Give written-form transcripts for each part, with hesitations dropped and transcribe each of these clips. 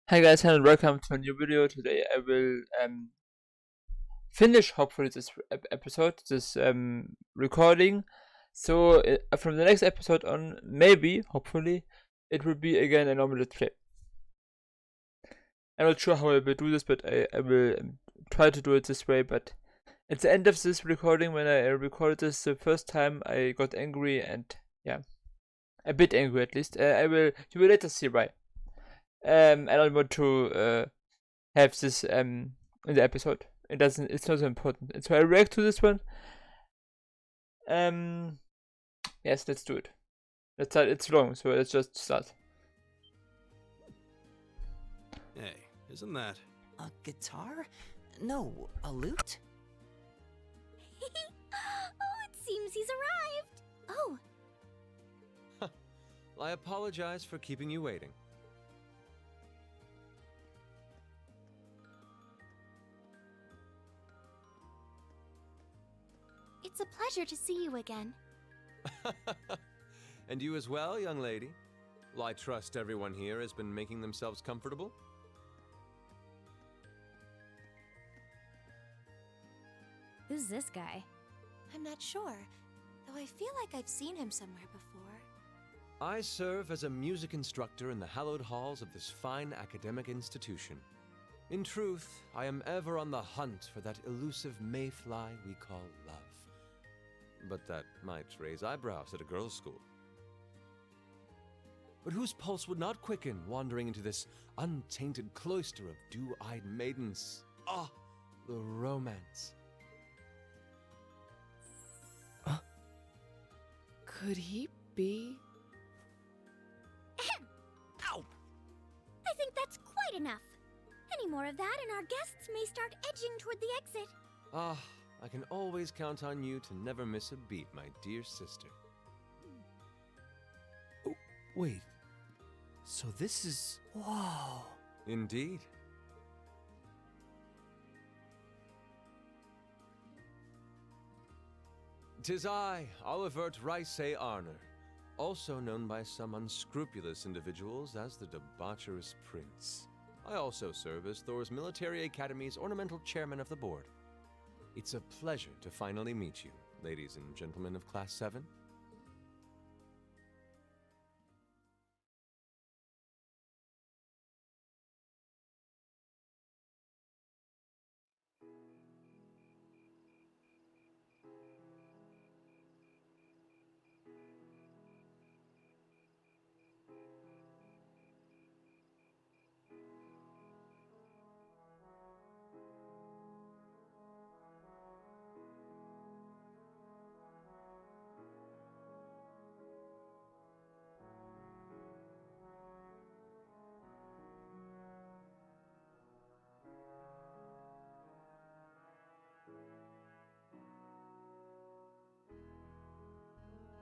Hi guys and welcome to a new video. Today I will finish hopefully this episode, this recording. So from the next episode on, maybe, hopefully, it will be again a normal let's play. I'm not sure how I will do this, but I will try to do it this way. But at the end of this recording, when I recorded this the first time, I got angry and yeah, a bit angry at least. You will later see why. I don't want to have this in the episode. It's not so important. So I react to this one. Yes, let's do it. Let's start. It's long, so let's just start. Hey, isn't that? A guitar? No, a lute? Oh, it seems he's arrived. Oh. Well, I apologize for keeping you waiting. It's a pleasure to see you again. And you as well, young lady? Well, I trust everyone here has been making themselves comfortable? Who's this guy? I'm not sure, though I feel like I've seen him somewhere before. I serve as a music instructor in the hallowed halls of this fine academic institution. In truth, I am ever on the hunt for that elusive mayfly we call love. But that might raise eyebrows at a girls' school. But whose pulse would not quicken wandering into this untainted cloister of dew-eyed maidens? Ah, the romance. Could he be? Ow! I think that's quite enough. Any more of that and our guests may start edging toward the exit. Ah, I can always count on you to never miss a beat, my dear sister. Oh, wait. So this is... Whoa. Indeed. 'Tis I, Olivert Rice Arner, also known by some unscrupulous individuals as the Debaucherous Prince. I also serve as Thor's Military Academy's ornamental chairman of the board. It's a pleasure to finally meet you, ladies and gentlemen of Class 7.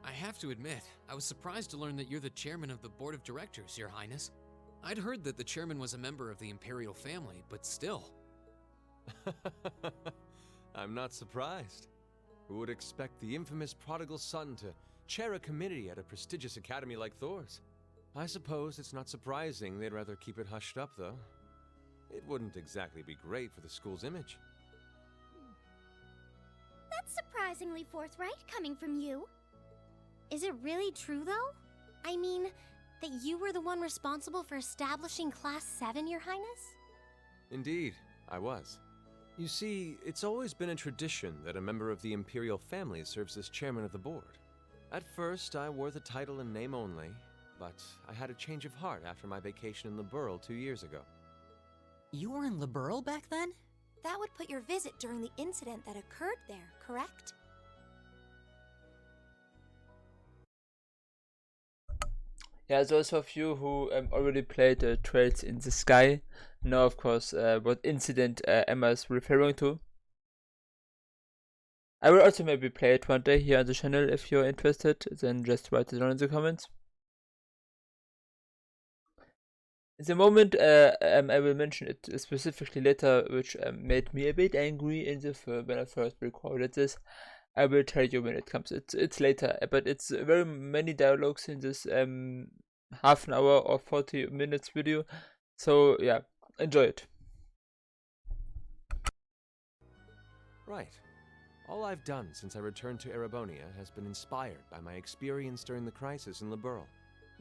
I have to admit, I was surprised to learn that you're the chairman of the board of directors, Your Highness. I'd heard that the chairman was a member of the imperial family, but still. I'm not surprised. Who would expect the infamous prodigal son to chair a committee at a prestigious academy like Thor's? I suppose it's not surprising they'd rather keep it hushed up, though. It wouldn't exactly be great for the school's image. That's surprisingly forthright coming from you. Is it really true, though? I mean, that you were the one responsible for establishing Class 7, Your Highness? Indeed, I was. You see, it's always been a tradition that a member of the imperial family serves as chairman of the board. At first, I wore the title in name only, but I had a change of heart after my vacation in Liberl 2 years ago. You were in Liberl back then? That would put your visit during the incident that occurred there, correct? Yeah, those of you who already played Trails in the Sky know, of course, what incident Emma is referring to. I will also maybe play it one day here on the channel. If you're interested, then just write it down in the comments. In the moment, I will mention it specifically later, which made me a bit angry in the when I first recorded this. I will tell you when it comes. It's later, but it's very many dialogues in this half an hour or 40 minutes video So yeah, enjoy it. Right. All I've done since I returned to Erebonia has been inspired by my experience during the crisis in Liberl.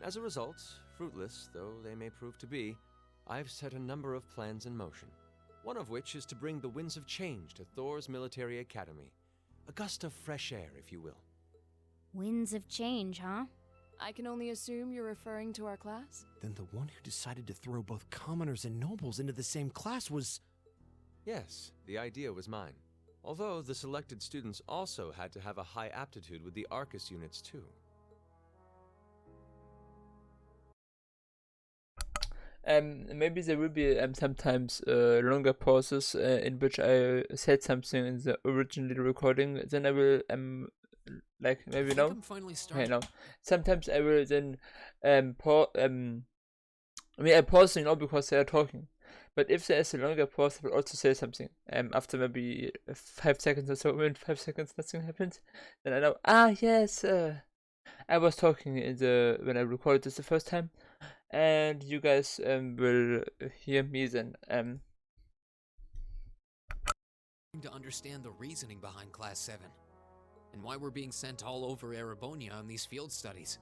As a result, fruitless though they may prove to be, I've set a number of plans in motion. One of which is to bring the winds of change to Thor's military academy. A gust of fresh air, if you will. Winds of change, huh? I can only assume you're referring to our class? Then the one who decided to throw both commoners and nobles into the same class was... Yes, the idea was mine. Although the selected students also had to have a high aptitude with the Arcus units too. Maybe there will be sometimes longer pauses in which I said something in the original recording. Then I will like I maybe think now. I'm finally Okay, starting. now sometimes I will then pause. I mean, I'm pausing now because they are talking. But if there is a longer pause, I will also say something. After maybe 5 seconds or so, when 5 seconds nothing happens, then I know. Ah, yes. I was talking in the when I recorded this the first time, and you guys will hear me then. To understand the reasoning behind Class 7, and why we're being sent all over Erebonia on these field studies.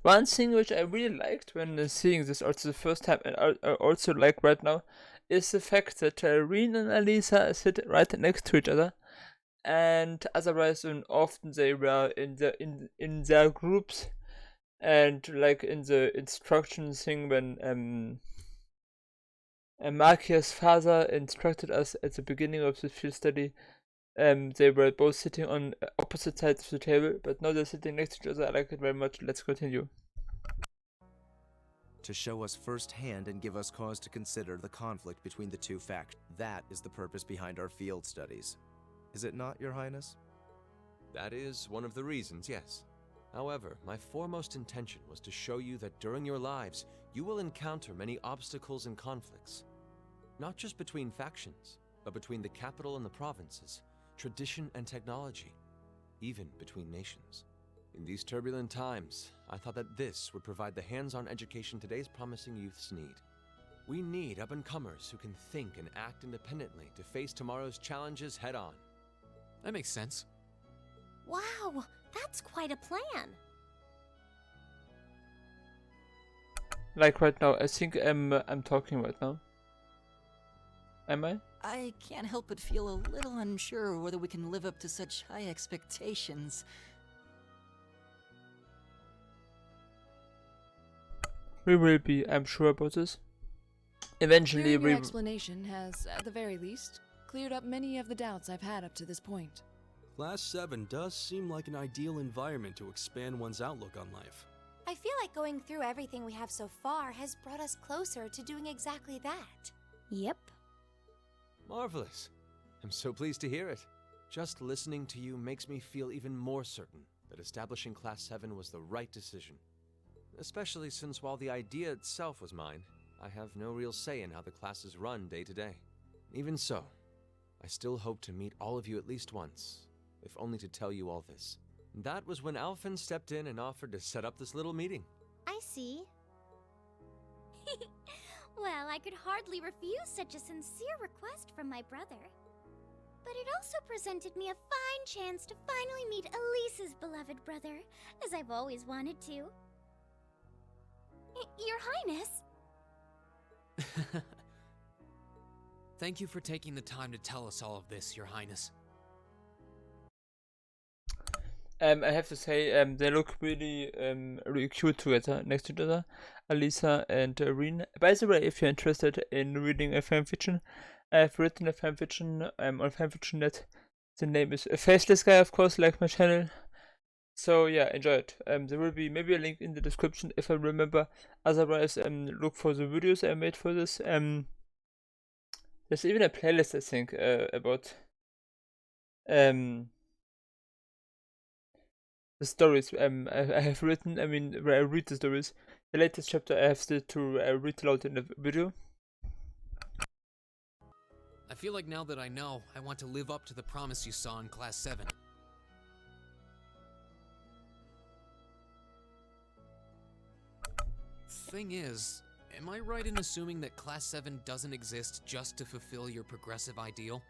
One thing which I really liked when seeing this also the first time, and I also like right now, is the fact that Reen and Alisa sit right next to each other, and otherwise often they were in their groups, and like in the instruction thing when Markia's father instructed us at the beginning of the field study. They were both sitting on opposite sides of the table, but now they're sitting next to each other. I like it very much. Let's continue. To show us firsthand and give us cause to consider the conflict between the two factions. That is the purpose behind our field studies. Is it not, Your Highness? That is one of the reasons, yes. However, my foremost intention was to show you that during your lives, you will encounter many obstacles and conflicts. Not just between factions, but between the capital and the provinces, tradition and technology, even between nations. In these turbulent times, I thought that this would provide the hands-on education today's promising youths need. We need up-and-comers who can think and act independently to face tomorrow's challenges head-on. That makes sense. Wow, that's quite a plan. Like right now, I think I'm talking right now. Am I? I can't help but feel a little unsure whether we can live up to such high expectations. We will be, I'm sure about this. Eventually, Hearing we your explanation has, at the very least, cleared up many of the doubts I've had up to this point. Class 7 does seem like an ideal environment to expand one's outlook on life. I feel like going through everything we have so far has brought us closer to doing exactly that. Yep. Marvelous. I'm so pleased to hear it. Just listening to you makes me feel even more certain that establishing Class 7 was the right decision. Especially since while the idea itself was mine, I have no real say in how the class is run day to day. Even so, I still hope to meet all of you at least once, if only to tell you all this. That was when Alphen stepped in and offered to set up this little meeting. I see. Well, I could hardly refuse such a sincere request from my brother. But it also presented me a fine chance to finally meet Elisa's beloved brother, as I've always wanted to. Your Highness? Thank you for taking the time to tell us all of this, Your Highness. I have to say, they look really, really cute together, next to each other, Alisa and Reen. By the way, if you're interested in reading a fanfiction, I've written a fanfiction on fanfiction.net. The name is Faceless Guy, of course, like my channel. So yeah, enjoy it. There will be maybe a link in the description if I remember. Otherwise, look for the videos I made for this. There's even a playlist, I think, about the stories I have written. I mean, where I read the stories. The latest chapter I have still to read aloud in the video. I feel like now that I know, I want to live up to the promise you saw in Class 7. thing is, am I right in assuming that Class 7 doesn't exist just to fulfill your progressive ideal?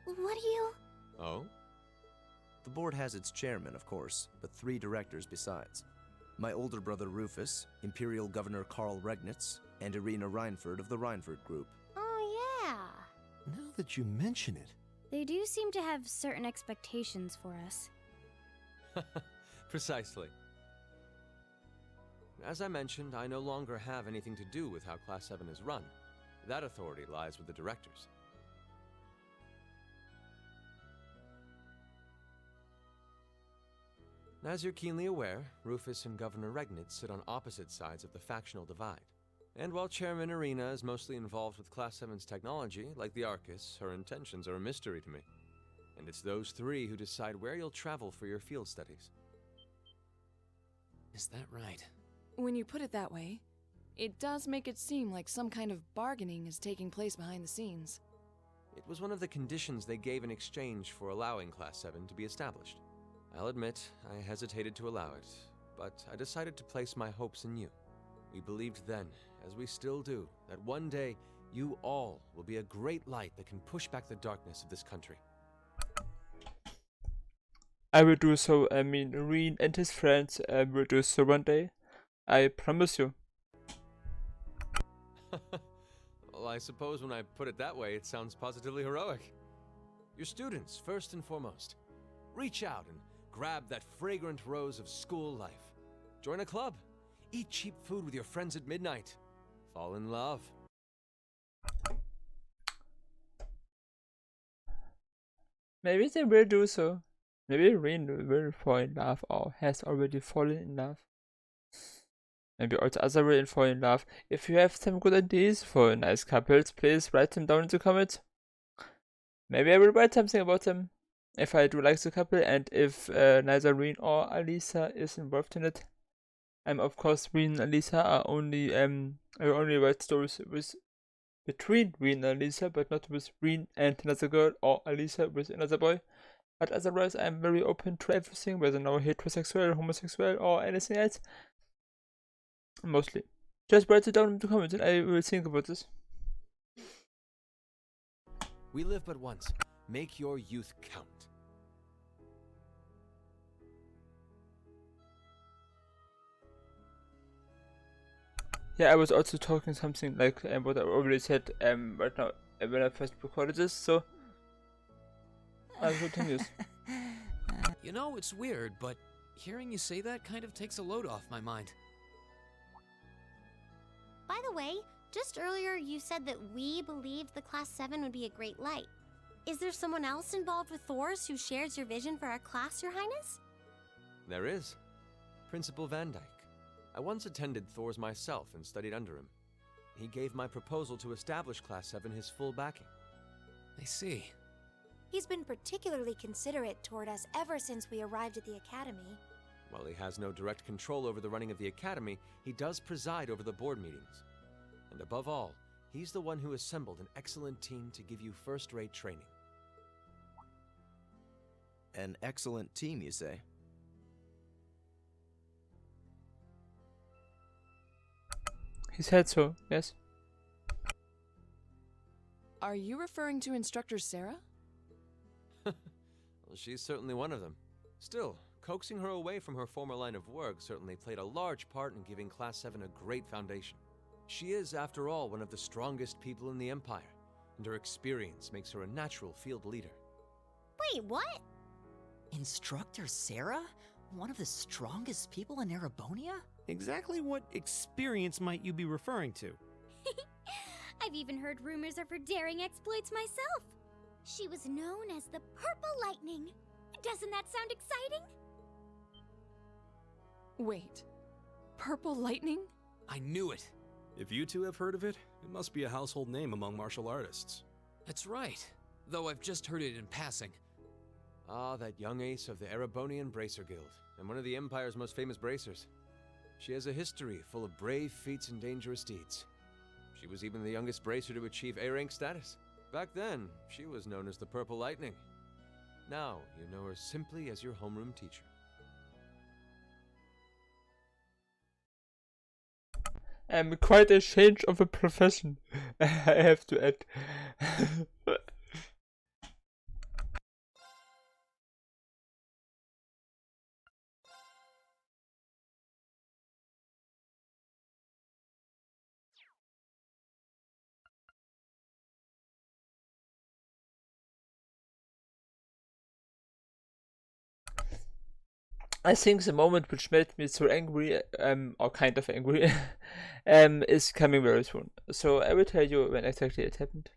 What do you... Oh? The board has its chairman, of course, but 3 directors besides. My older brother Rufus, Imperial Governor Karl Regnitz, and Irina Reinford of the Reinford Group. Oh, yeah. Now that you mention it, They do seem to have certain expectations for us. Precisely. As I mentioned, I no longer have anything to do with how Class 7 is run. That authority lies with the directors. As you're keenly aware, Rufus and Governor Regnitz sit on opposite sides of the factional divide. And while Chairman Irina is mostly involved with Class 7's technology, like the Arcus, her intentions are a mystery to me. And it's those 3 who decide where you'll travel for your field studies. Is that right? When you put it that way, it does make it seem like some kind of bargaining is taking place behind the scenes. It was one of the conditions they gave in exchange for allowing Class 7 to be established. I'll admit, I hesitated to allow it, but I decided to place my hopes in you. We believed then, as we still do, that one day, you all will be a great light that can push back the darkness of this country. I will do so. I mean, Reen and his friends will do so one day. I promise you. Well, I suppose when I put it that way, it sounds positively heroic. Your students, first and foremost. Reach out and grab that fragrant rose of school life. Join a club. Eat cheap food with your friends at midnight. Fall in love. Maybe they will do so. Maybe Reen will fall in love or has already fallen in love. Maybe also other will fall in love. If you have some good ideas for nice couples, please write them down in the comments. Maybe I will write something about them. If I do like the couple and if neither Reen or Alisa is involved in it. Of course Reen and Alisa are only I only write stories with between Reen and Alisa, but not with Reen and another girl or Alisa with another boy. But otherwise I'm very open to everything, whether now heterosexual, homosexual or anything else. Mostly. Just write it down in the comments and I will think about this. We live but once. Make your youth count. Yeah, I was also talking something like what I already said right now when I first recorded this, so I'll continue. You know, it's weird, but hearing you say that kind of takes a load off my mind. By the way, just earlier you said that we believed the Class 7 would be a great light. Is there someone else involved with Thor's who shares your vision for our class, Your Highness? There is. Principal Van Dyke. I once attended Thor's myself and studied under him. He gave my proposal to establish Class 7 his full backing. I see. He's been particularly considerate toward us ever since we arrived at the Academy. While he has no direct control over the running of the Academy, he does preside over the board meetings. And above all, he's the one who assembled an excellent team to give you first-rate training. An excellent team, you say? He said so, yes. Are you referring to Instructor Sarah? Well, she's certainly one of them. Still, coaxing her away from her former line of work certainly played a large part in giving Class 7 a great foundation. She is, after all, one of the strongest people in the Empire, and her experience makes her a natural field leader. Wait, what? Instructor Sarah? One of the strongest people in Erebonia? exactly what experience might you be referring to? I've even heard rumors of her daring exploits myself. She was known as the Purple Lightning. Doesn't that sound exciting? Wait. Purple Lightning? I knew it. If you two have heard of it, it must be a household name among martial artists. That's right. Though I've just heard it in passing. Ah, that young ace of the Erebonian Bracer Guild, and one of the Empire's most famous bracers. She has a history full of brave feats and dangerous deeds. She was even the youngest bracer to achieve A-rank status. Back then, she was known as the Purple Lightning. Now, you know her simply as your homeroom teacher. quite a change of a profession, I have to add. I think the moment which made me so angry, or kind of angry, is coming very soon. So I will tell you when exactly it happened.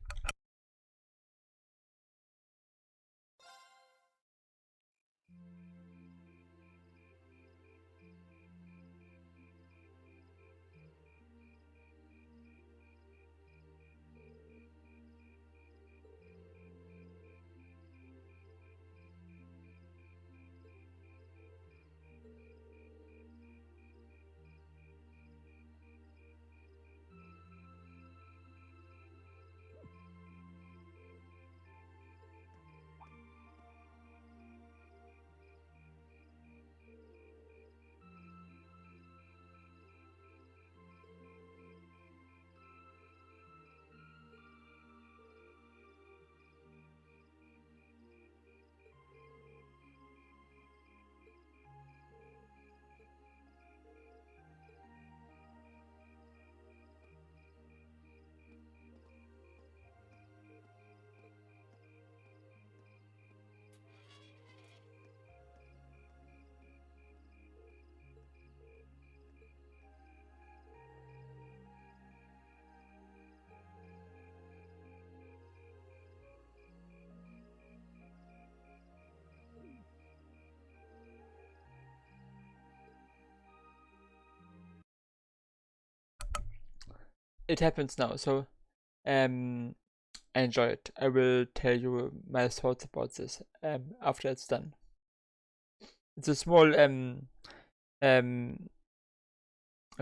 It happens now, so enjoy it. I will tell you my thoughts about this after it's done. It's a small a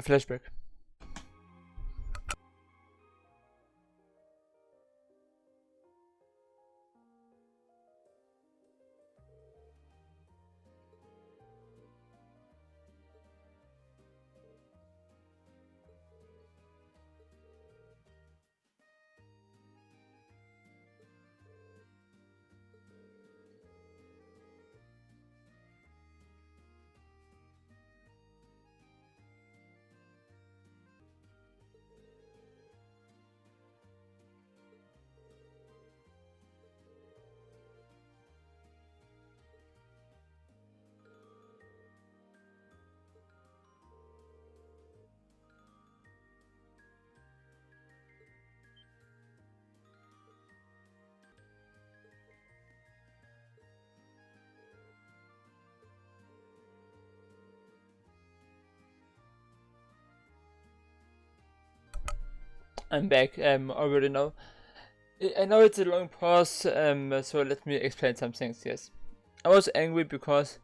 flashback. I'm back. Already now. I know it's a long pause. So let me explain some things. Yes, I was angry because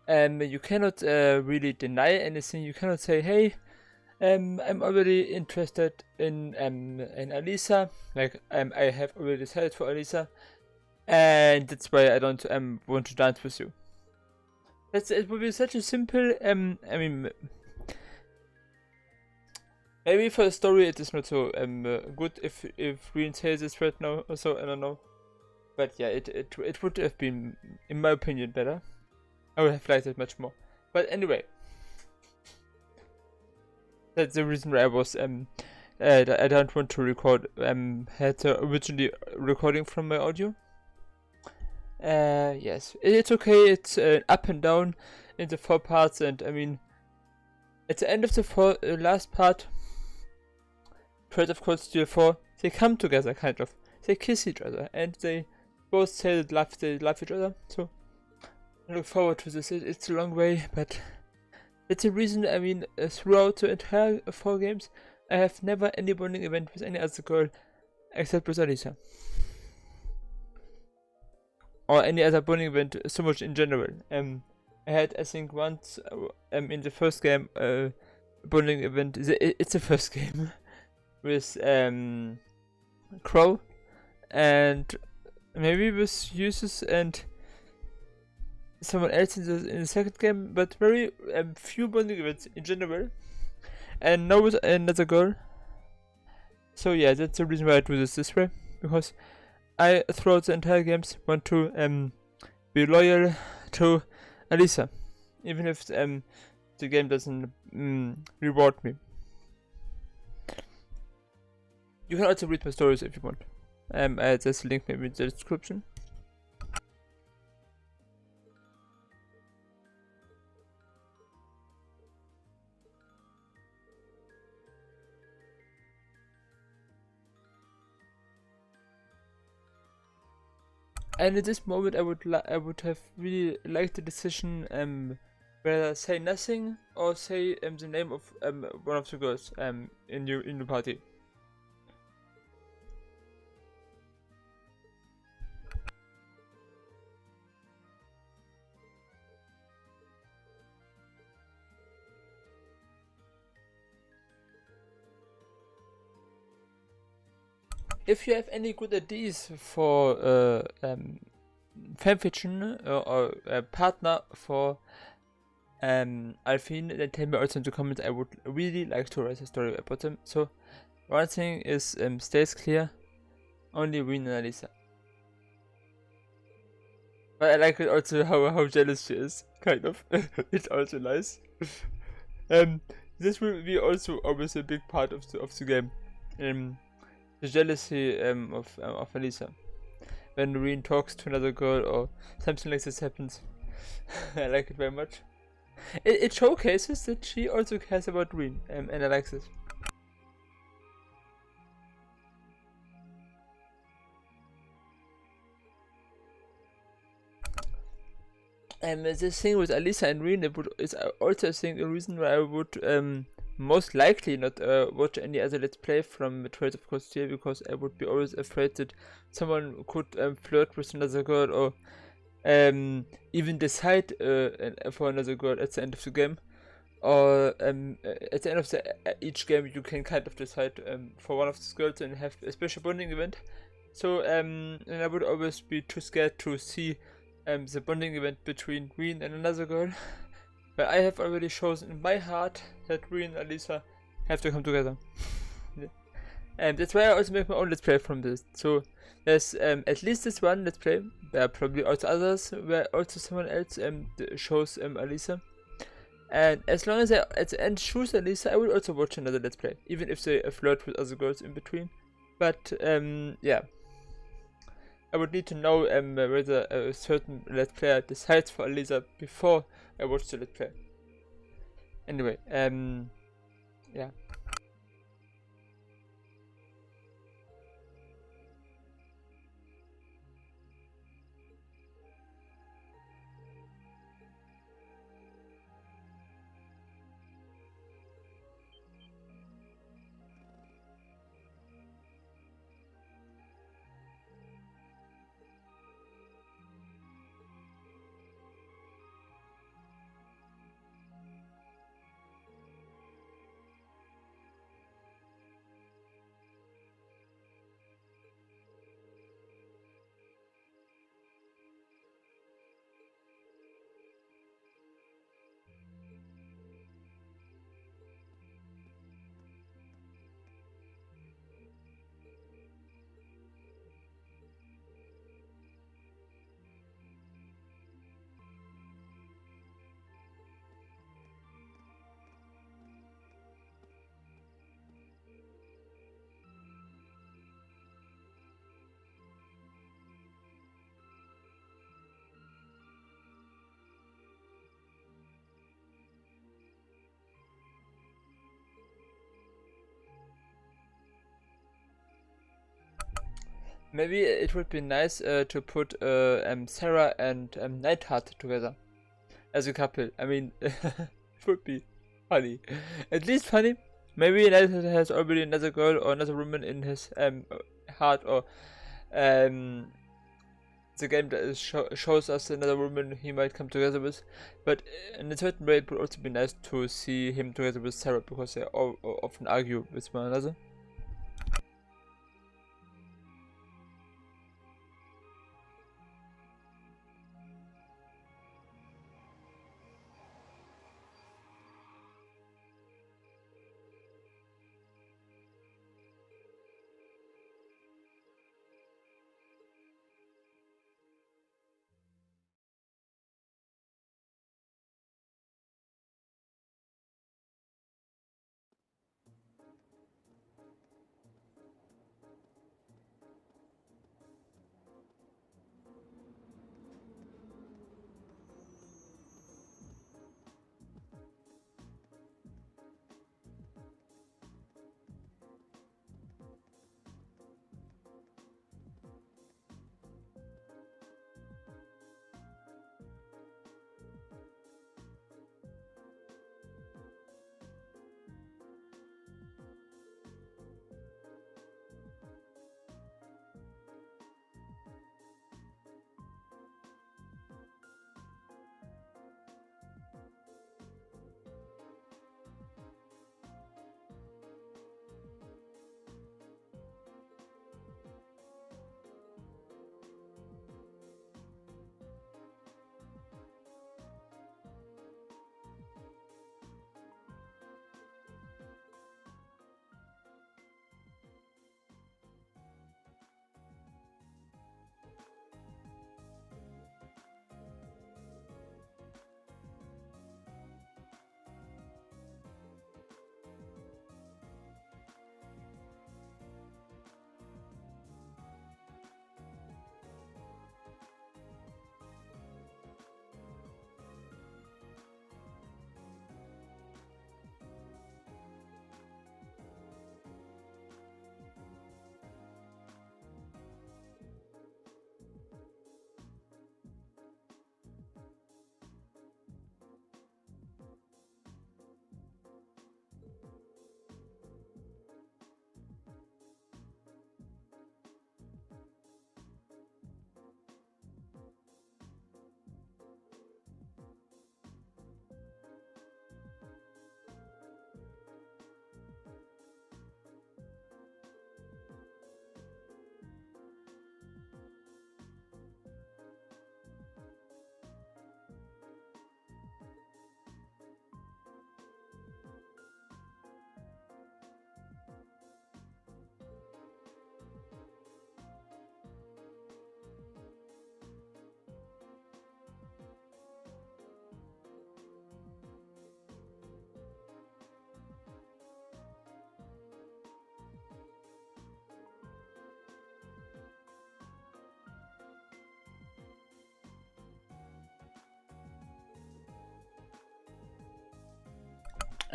you cannot really deny anything. You cannot say, hey, I'm already interested in Alisa. Like I have already decided for Alisa, and that's why I don't want to dance with you. It would be such a simple I mean, maybe for the story it is not so good if Green says this right now or so, I don't know. But yeah, it would have been, in my opinion, better. I would have liked it much more. But anyway, that's the reason why I was I don't want to record had originally recording from my audio. Yes, it's okay. It's up and down in the 4 parts, and I mean, at the end of the last part, Trade of Cold Steel 4, they come together, kind of. They kiss each other, and they both say that they love each other. So I look forward to this. It's a long way, but that's the reason. I mean, throughout the entire 4 games, I have never any bonding event with any other girl except with Alisa. Or any other bonding event so much in general. I had, I think, once in the first game bonding event. It's the first game with Crow, and maybe with Uses and someone else in the second game, but very few bonding events in general. and know another girl. So yeah, that's the reason why I do this way, because I throughout the entire games want to be loyal to Alisa, even if the game doesn't reward me. You can also read my stories if you want. There's a link maybe in the description. And at this moment, I would have really liked the decision whether say nothing or say the name of one of the girls in the party. If you have any good ideas for fanfiction or a partner for Alphine, then tell me also in the comments. I would really like to write a story about them. So one thing is stays clear, only Win and Alisa. But I like it also how jealous she is, kind of. It's also nice. This will be also always a big part of the game. The jealousy of Alisa. When Reen talks to another girl or something like this happens. I like it very much. It showcases that she also cares about Reen, and I like this. This thing with Alisa and Reen is also, I think, a reason why I would most likely not watch any other Let's Play from Trails of Cold Steel, because I would be always afraid that someone could flirt with another girl or even decide for another girl at the end of the game. Or at the end of each game, you can kind of decide for one of the girls and have a special bonding event. So and I would always be too scared to see the bonding event between Reen and another girl. But I have already chosen in my heart that Reen and Alisa have to come together. And that's why I also make my own Let's Play from this. So there's at least this one Let's Play. There are probably also others where also someone else shows Alisa. And as long as I at the end choose Alisa, I will also watch another Let's Play, even if they flirt with other girls in between. But yeah, I would need to know whether a certain Let's Player decides for Alisa before I watch the Let's Play. Anyway, yeah. Maybe it would be nice to put Sarah and Neidhart together as a couple. I mean, it would be funny. At least funny. Maybe Neidhart has already another girl or another woman in his heart, or the game that shows us another woman he might come together with. But in a certain way, it would also be nice to see him together with Sarah, because they often argue with one another.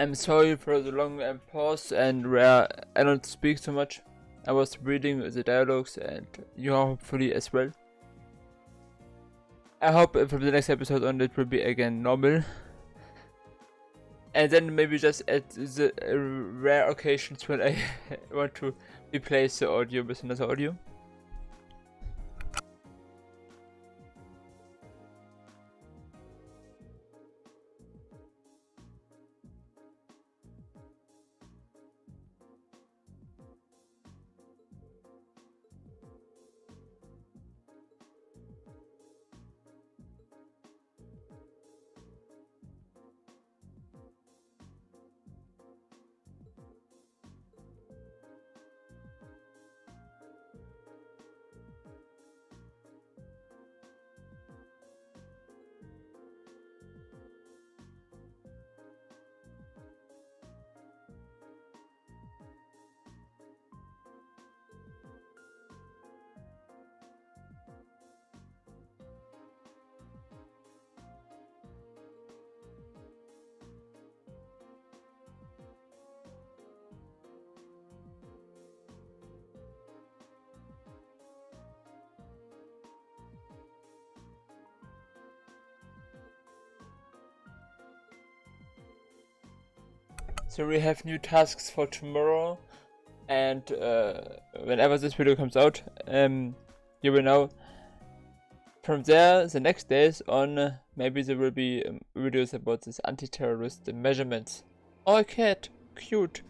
I'm sorry for the long pause and where I don't speak so much. I was reading the dialogues and you hopefully as well. I hope from the next episode on it will be again normal. And then maybe just at the rare occasions when I want to replace the audio with another audio. So we have new tasks for tomorrow, and whenever this video comes out, you will know. From there, the next days on, maybe there will be videos about this anti-terrorist measurements. Oh, cat, cute,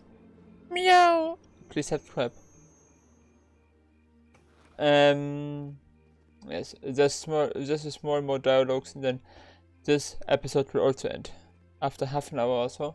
meow. Please subscribe. Yes, just a small more dialogues, and then this episode will also end after half an hour or so.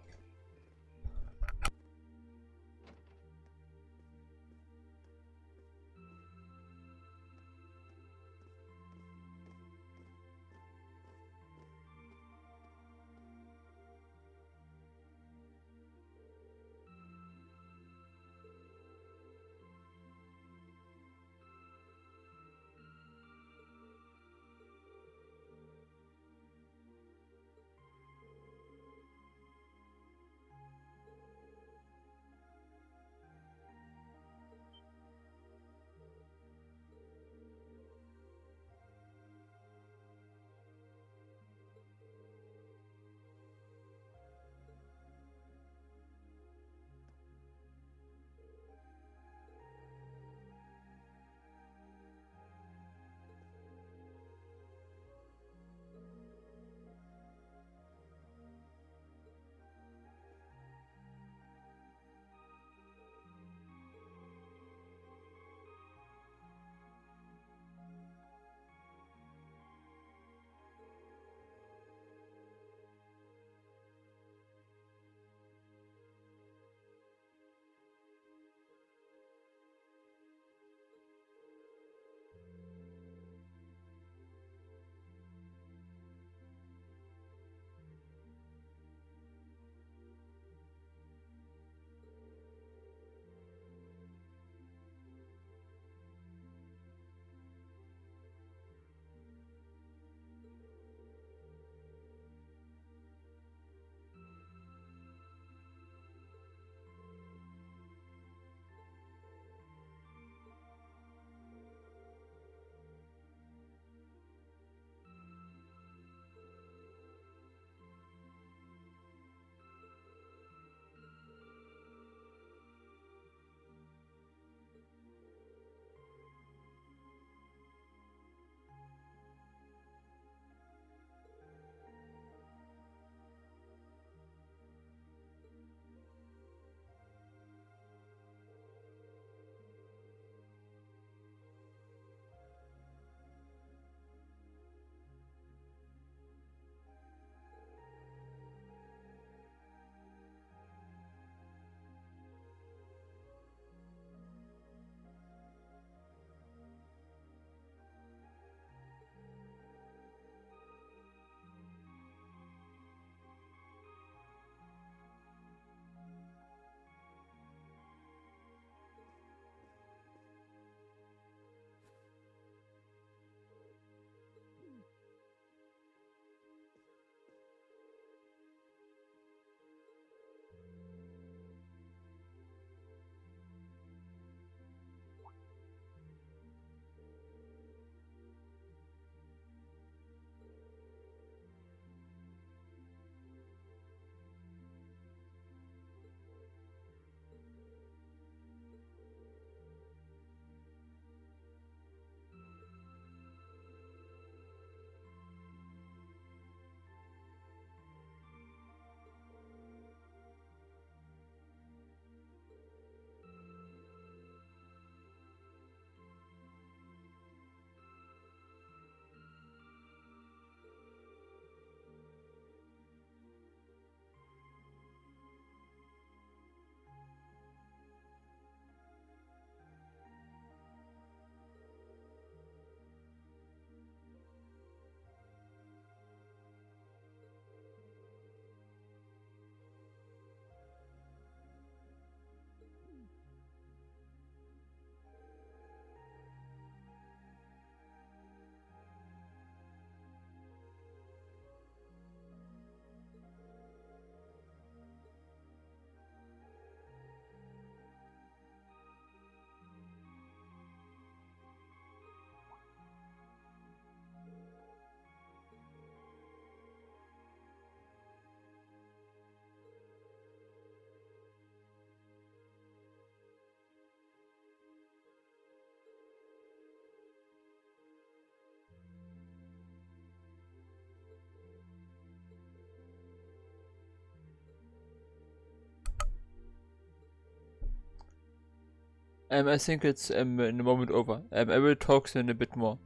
I think it's in a moment over. I will talk soon a bit more.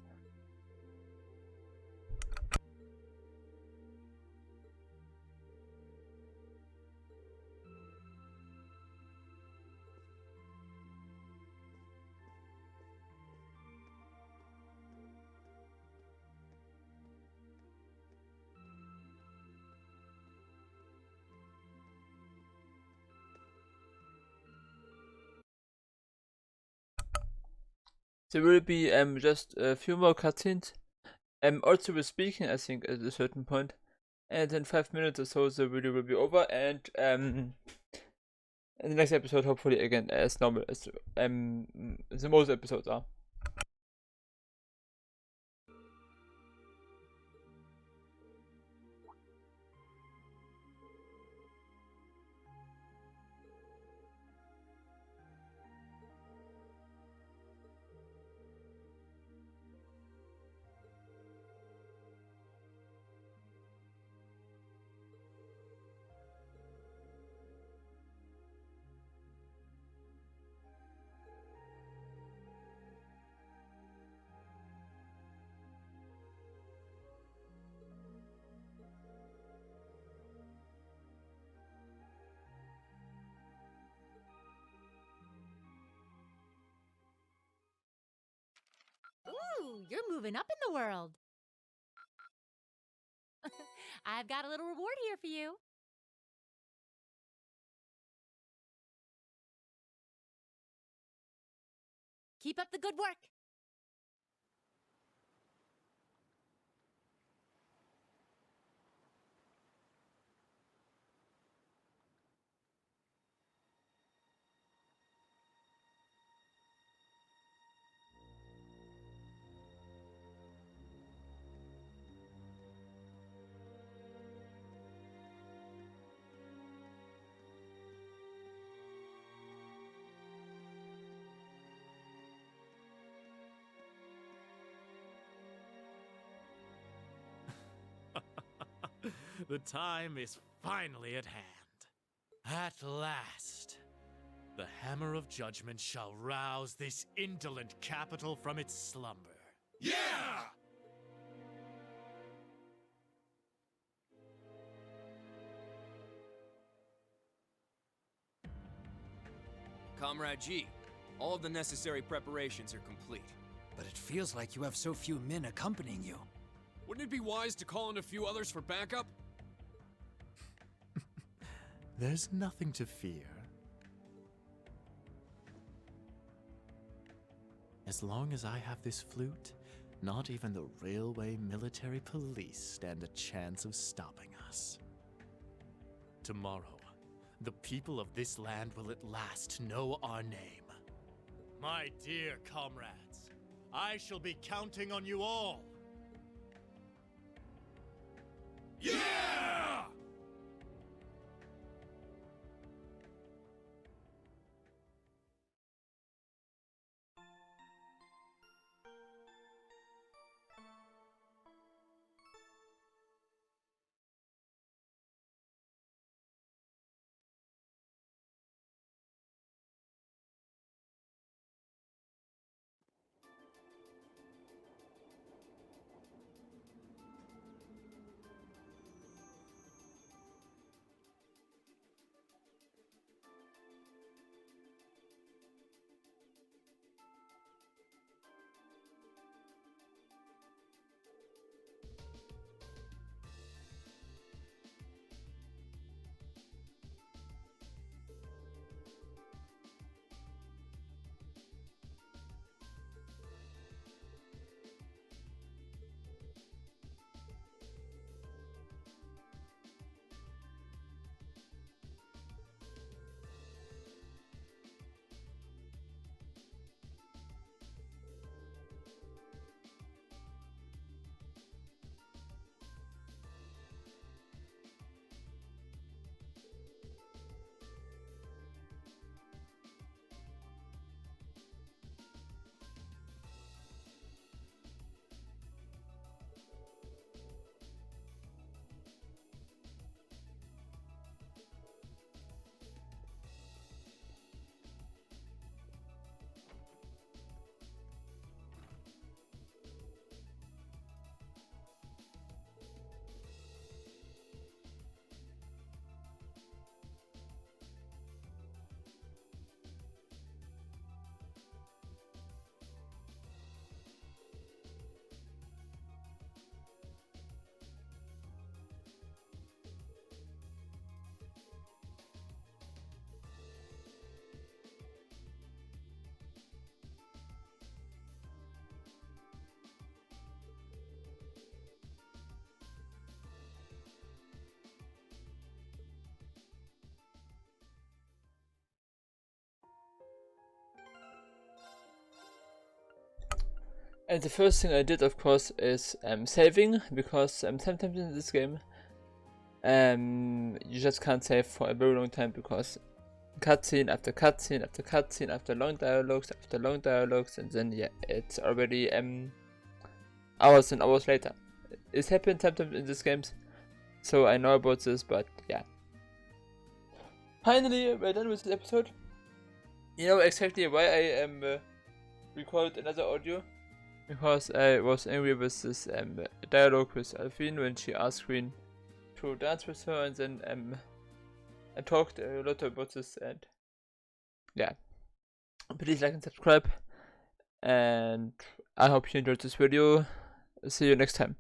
There will be just a few more cutscenes. Also with speaking, I think, at a certain point. And in 5 minutes or so the video will be over, and in the next episode hopefully again as normal as the most episodes are. Ooh, you're moving up in the world. I've got a little reward here for you. Keep up the good work. The time is finally at hand. At last, the hammer of judgment shall rouse this indolent capital from its slumber. Yeah! Comrade G, all of the necessary preparations are complete. But it feels like you have so few men accompanying you. Wouldn't it be wise to call in a few others for backup? There's nothing to fear. As long as I have this flute, not even the railway military police stand a chance of stopping us. Tomorrow, the people of this land will at last know our name. My dear comrades, I shall be counting on you all. Yeah! And the first thing I did, of course, is saving, because sometimes in this game you just can't save for a very long time, because cutscene after cutscene after cutscene after long dialogues, and then yeah, it's already hours and hours later. It's happened sometimes in these games, so I know about this, but yeah. Finally, we're done with this episode. You know exactly why I recorded another audio, because I was angry with this dialogue with Alphine when she asked Queen to dance with her, and then I talked a lot about this, and yeah. Please like and subscribe, and I hope you enjoyed this video. See you next time.